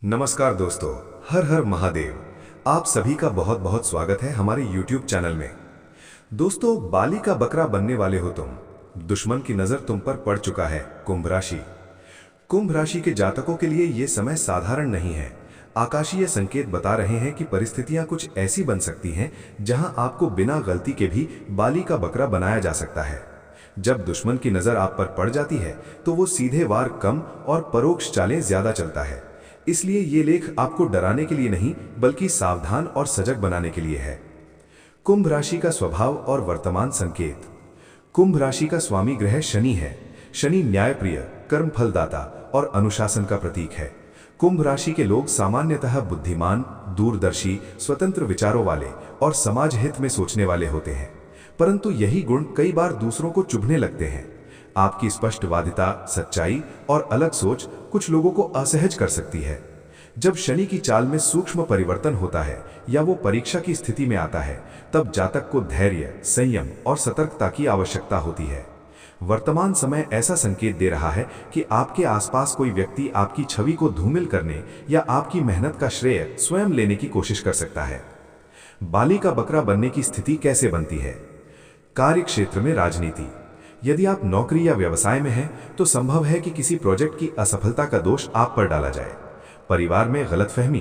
नमस्कार दोस्तों, हर हर महादेव। आप सभी का बहुत बहुत स्वागत है हमारे YouTube चैनल में। दोस्तों, बाली का बकरा बनने वाले हो तुम। दुश्मन की नजर तुम पर पड़ चुका है। कुंभ राशि। कुंभ राशि के जातकों के लिए ये समय साधारण नहीं है। आकाशीय संकेत बता रहे हैं कि परिस्थितियां कुछ ऐसी बन सकती हैं जहां आपको बिना गलती के भी बाली का बकरा बनाया जा सकता है। जब दुश्मन की नजर आप पर पड़ जाती है तो वो सीधे वार कम और परोक्ष चालें ज्यादा चलता है। इसलिए ये लेख आपको डराने के लिए नहीं बल्कि सावधान और सजग बनाने के लिए है। कुंभ राशि का स्वभाव और वर्तमान संकेत। कुंभ राशि का स्वामी ग्रह शनि है। शनि न्यायप्रिय, कर्म फलदाता और अनुशासन का प्रतीक है। कुंभ राशि के लोग सामान्यतः बुद्धिमान, दूरदर्शी, स्वतंत्र विचारों वाले और समाज हित में सोचने वाले होते हैं, परंतु यही गुण कई बार दूसरों को चुभने लगते हैं। आपकी स्पष्टवादिता, सच्चाई और अलग सोच कुछ लोगों को असहज कर सकती है। जब शनि की चाल में सूक्ष्म परिवर्तन होता है या वो परीक्षा की स्थिति में आता है, तब जातक को धैर्य, संयम और सतर्कता की आवश्यकता होती है। वर्तमान समय ऐसा संकेत दे रहा है कि आपके आसपास कोई व्यक्ति आपकी छवि को धूमिल करने या आपकी मेहनत का श्रेय स्वयं लेने की कोशिश कर सकता है। बाली का बकरा बनने की स्थिति कैसे बनती है? कार्य क्षेत्र में राजनीति। यदि आप नौकरी या व्यवसाय में हैं तो संभव है कि किसी प्रोजेक्ट की असफलता का दोष आप पर डाला जाए। परिवार में गलतफहमी,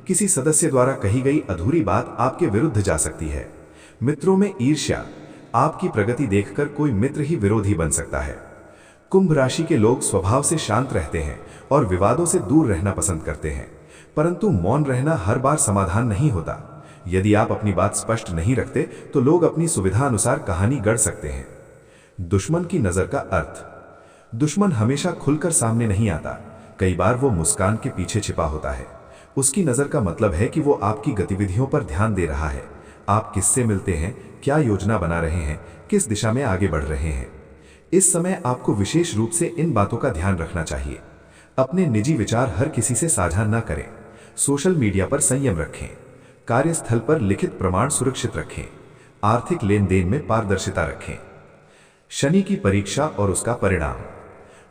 किसी सदस्य द्वारा कही गई अधूरी बात आपके विरुद्ध जा सकती है। मित्रों में ईर्ष्या, आपकी प्रगति देखकर कोई मित्र ही विरोधी बन सकता है। कुंभ राशि के लोग स्वभाव से शांत रहते हैं और विवादों से दूर रहना पसंद करते हैं, परंतु मौन रहना हर बार समाधान नहीं होता। यदि आप अपनी बात स्पष्ट नहीं रखते तो लोग अपनी सुविधा अनुसार कहानी गढ़ सकते हैं। दुश्मन की नजर का अर्थ। दुश्मन हमेशा खुलकर सामने नहीं आता। कई बार वो मुस्कान के पीछे छिपा होता है। उसकी नजर का मतलब है कि वो आपकी गतिविधियों पर ध्यान दे रहा है। आप किससे मिलते हैं, क्या योजना बना रहे हैं, किस दिशा में आगे बढ़ रहे हैं। इस समय आपको विशेष रूप से इन बातों का ध्यान रखना चाहिए। अपने निजी विचार हर किसी से साझा न करें। सोशल मीडिया पर संयम रखें। कार्यस्थल पर लिखित प्रमाण सुरक्षित रखें। आर्थिक लेन देन में पारदर्शिता रखें। शनि की परीक्षा और उसका परिणाम।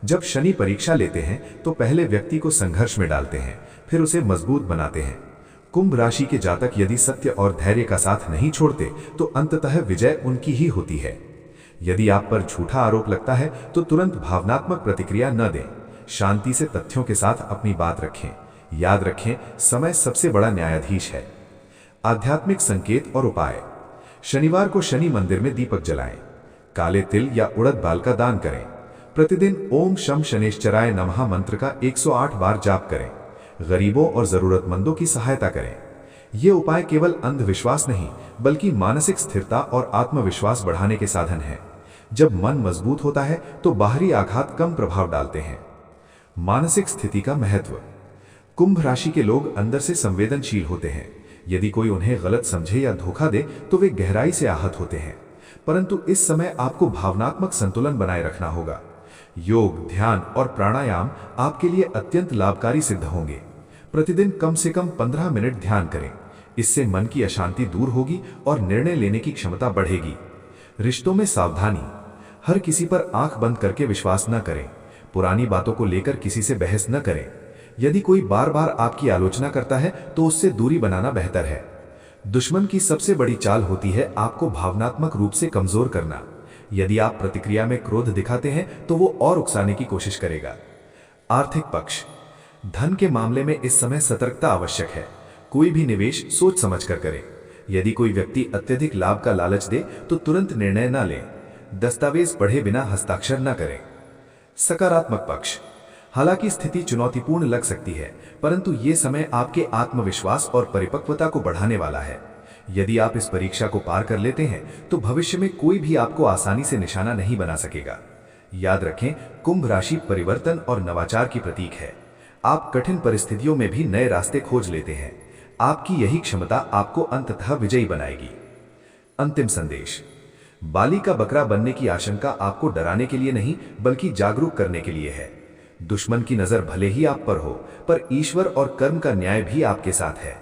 जब शनि परीक्षा लेते हैं तो पहले व्यक्ति को संघर्ष में डालते हैं, फिर उसे मजबूत बनाते हैं। कुंभ राशि के जातक यदि सत्य और धैर्य का साथ नहीं छोड़ते तो अंततः विजय उनकी ही होती है। यदि आप पर झूठा आरोप लगता है तो तुरंत भावनात्मक प्रतिक्रिया न दें। शांति से तथ्यों के साथ अपनी बात रखें। याद रखें, समय सबसे बड़ा न्यायाधीश है। आध्यात्मिक संकेत और उपाय। शनिवार को शनि मंदिर में दीपक जलाएं। काले तिल या उड़द दाल का दान करें। प्रतिदिन ओम शम शनेश्चराय नमः मंत्र का 108 बार जाप करें। गरीबों और जरूरतमंदों की सहायता करें। ये उपाय केवल अंधविश्वास नहीं बल्कि मानसिक स्थिरता और आत्मविश्वास बढ़ाने के साधन हैं। जब मन मजबूत होता है तो बाहरी आघात कम प्रभाव डालते हैं। मानसिक स्थिति का महत्व। कुंभ राशि के लोग अंदर से संवेदनशील होते हैं। यदि कोई उन्हें गलत समझे या धोखा दे तो वे गहराई से आहत होते हैं, परंतु इस समय आपको भावनात्मक संतुलन बनाए रखना होगा। योग, ध्यान और प्राणायाम आपके लिए अत्यंत लाभकारी सिद्ध होंगे। प्रतिदिन कम से कम 15 मिनट ध्यान करें। इससे मन की अशांति दूर होगी और निर्णय लेने की क्षमता बढ़ेगी। रिश्तों में सावधानी। हर किसी पर आंख बंद करके विश्वास न करें। पुरानी बातों को लेकर किसी से बहस न करें। यदि कोई बार बार आपकी आलोचना करता है तो उससे दूरी बनाना बेहतर है। दुश्मन की सबसे बड़ी चाल होती है आपको भावनात्मक रूप से कमजोर करना। यदि आप प्रतिक्रिया में क्रोध दिखाते हैं तो वो और उकसाने की कोशिश करेगा। आर्थिक पक्ष। धन के मामले में इस समय सतर्कता आवश्यक है। कोई भी निवेश सोच समझकर करें। यदि कोई व्यक्ति अत्यधिक लाभ का लालच दे तो तुरंत निर्णय न लें। दस्तावेज पढ़े बिना हस्ताक्षर न करें। सकारात्मक पक्ष। हालांकि स्थिति चुनौतीपूर्ण लग सकती है, परंतु ये समय आपके आत्मविश्वास और परिपक्वता को बढ़ाने वाला है। यदि आप इस परीक्षा को पार कर लेते हैं तो भविष्य में कोई भी आपको आसानी से निशाना नहीं बना सकेगा। याद रखें, कुंभ राशि परिवर्तन और नवाचार की प्रतीक है। आप कठिन परिस्थितियों में भी नए रास्ते खोज लेते हैं। आपकी यही क्षमता आपको अंततः विजयी बनाएगी। अंतिम संदेश। बाली का बकरा बनने की आशंका आपको डराने के लिए नहीं बल्कि जागरूक करने के लिए है। दुश्मन की नजर भले ही आप पर हो, पर ईश्वर और कर्म का न्याय भी आपके साथ है।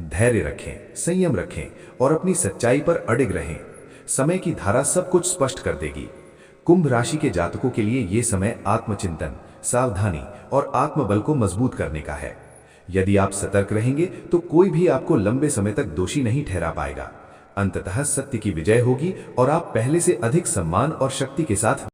धैर्य रखें, संयम रखें और अपनी सच्चाई पर अडिग रहें। समय की धारा सब कुछ स्पष्ट कर देगी। कुंभ राशि के जातकों के लिए यह समय आत्मचिंतन, सावधानी और आत्मबल को मजबूत करने का है। यदि आप सतर्क रहेंगे तो कोई भी आपको लंबे समय तक दोषी नहीं ठहरा पाएगा। अंततः सत्य की विजय होगी और आप पहले से अधिक सम्मान और शक्ति के साथ